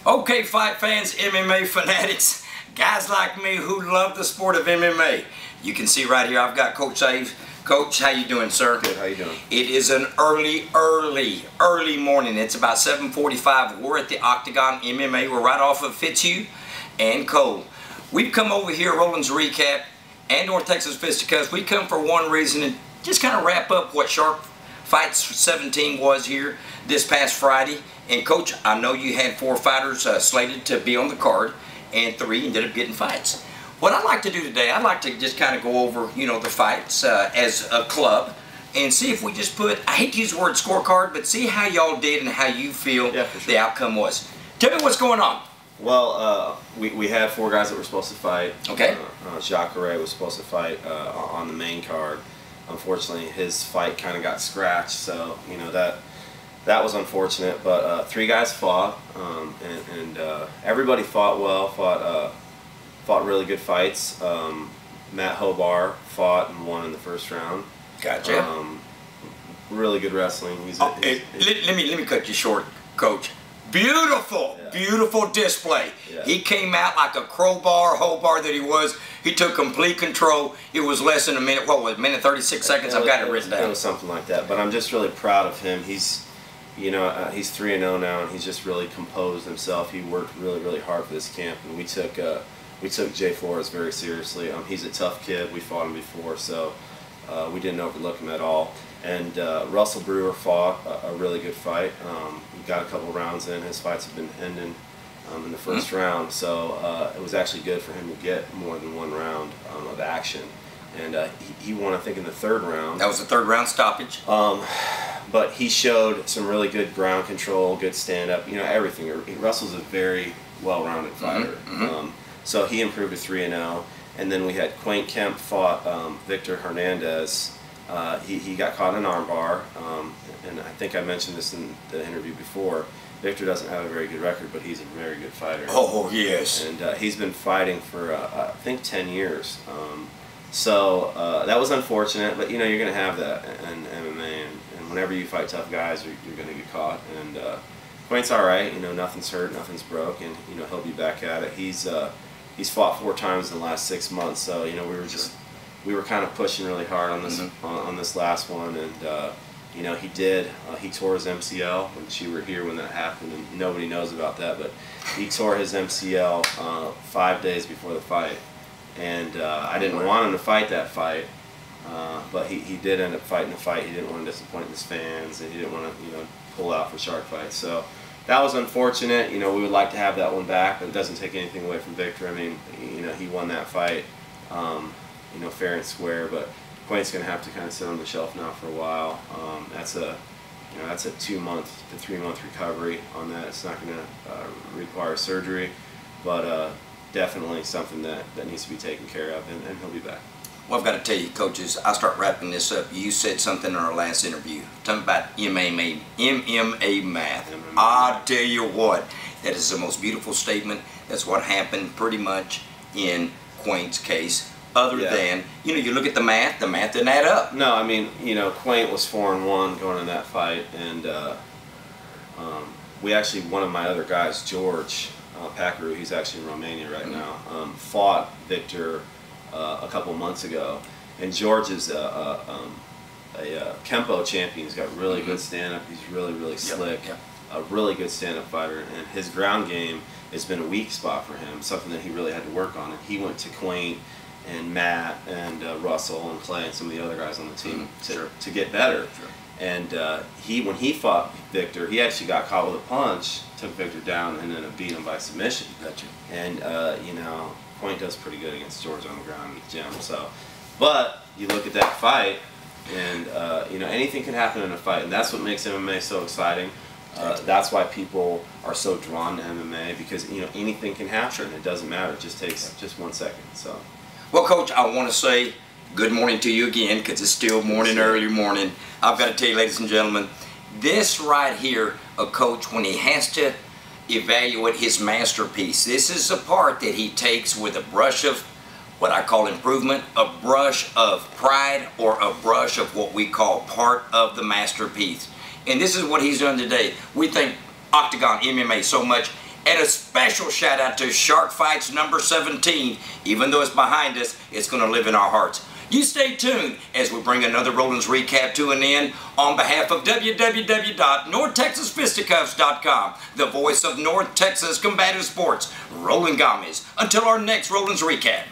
Okay, fight fans, MMA fanatics, guys like me who love the sport of MMA. You can see right here I've got Coach Sayif. Coach, how you doing, sir? Good, how you doing? It is an early morning. It's about 7:45. We're at the Octagon MMA. We're right off of Fitzhugh and Cole. We've come over here, Roland's Recap and North Texas Fisticuffs. We come for one reason and just kind of wrap up what Shark Fights 17 was here this past Friday. And Coach, I know you had 4 fighters slated to be on the card, and 3 ended up getting fights. What I'd like to do today, I'd like to just kind of go over, the fights as a club and see if we just put, I hate to use the word scorecard, but see how y'all did and how you feel the outcome was. Tell me what's going on. Well, we had 4 guys that were supposed to fight. Okay. Jacare was supposed to fight on the main card. Unfortunately, his fight kind of got scratched, so that was unfortunate. But 3 guys fought, and everybody fought well. Fought really good fights. Matt Hobar fought and won in the first round. Gotcha. Really good wrestling. Let me cut you short, Coach. Beautiful display. Yeah. He came out like a Hobar that he was. He took complete control. It was less than a minute. What was it? Minute 36 seconds? I've got it written down. It was something like that. But I'm just really proud of him. He's 3-0 now, and he's just really composed himself. He worked really hard for this camp, and we took Jay Flores very seriously. He's a tough kid. We fought him before, so we didn't overlook him at all. And Russell Brewer fought a really good fight. He got a couple rounds in. His fights have been ending in the first round, so it was actually good for him to get more than 1 round of action. And he won, I think, in the 3rd round. That was the 3rd round stoppage. But he showed some really good ground control, good stand-up, everything. Russell's a very well-rounded fighter. So he improved to 3-0. And then we had Quaint Kemp fought Victor Hernandez. He got caught in an armbar, and I think I mentioned this in the interview before. Victor doesn't have a very good record, but he's a very good fighter. Oh, yes. And he's been fighting for, I think, 10 years. So that was unfortunate, but you're going to have that in MMA, and whenever you fight tough guys, you're going to get caught. And Quaint's all right. Nothing's hurt, nothing's broke, and he'll be back at it. He's fought 4 times in the last 6 months, so we were kind of pushing really hard on this on this last one, and he tore his MCL, which you were here when that happened, and nobody knows about that, but he tore his MCL 5 days before the fight, and I didn't want him to fight that fight, but he did end up fighting the fight. He didn't want to disappoint his fans, and he didn't want to pull out for Shark Fights. So that was unfortunate. We would like to have that one back, but it doesn't take anything away from Victor. I mean, he won that fight, fair and square. But Quaint's going to have to kind of sit on the shelf now for a while. That's a 2-month to 3-month recovery on that. It's not going to require surgery, but definitely something that needs to be taken care of, and he'll be back. Well, I've got to tell you, coaches, I'll start wrapping this up. You said something in our last interview, talking about MMA math. I'll tell you what, that is the most beautiful statement. That's what happened pretty much in Quaint's case. Other than, you look at the math didn't add up. No, I mean, Quaint was 4-1 going in that fight, and we actually, one of my other guys, George Packeru, he's actually in Romania right now, fought Victor a couple months ago, and George is a Kempo champion. He's got really good stand-up. He's really slick. A really good stand-up fighter, and his ground game has been a weak spot for him, something that he really had to work on. And he went to Quaint and Matt and Russell and Clay and some of the other guys on the team to get better. And when he fought Victor, he actually got caught with a punch, took Victor down, and then beat him by submission. And Quaint does pretty good against George on the ground in the gym. So, but you look at that fight, and anything can happen in a fight, and that's what makes MMA so exciting. That's why people are so drawn to MMA, because anything can happen. It doesn't matter. It just takes just 1 second. So, well, Coach, I want to say good morning to you again, because it's still morning, early morning. I've got to tell you, ladies and gentlemen, this right here, a coach, when he has to evaluate his masterpiece, this is a part that he takes with a brush of what I call improvement, a brush of pride, or a brush of what we call part of the masterpiece. And this is what he's done today. We think Octagon MMA so much. And a special shout out to Shark Fights number 17. Even though it's behind us, it's going to live in our hearts. You stay tuned as we bring another Roland's Recap to an end on behalf of www.NorthTexasFisticuffs.com, the voice of North Texas combative sports, Roland Gomez. Until our next Roland's Recap.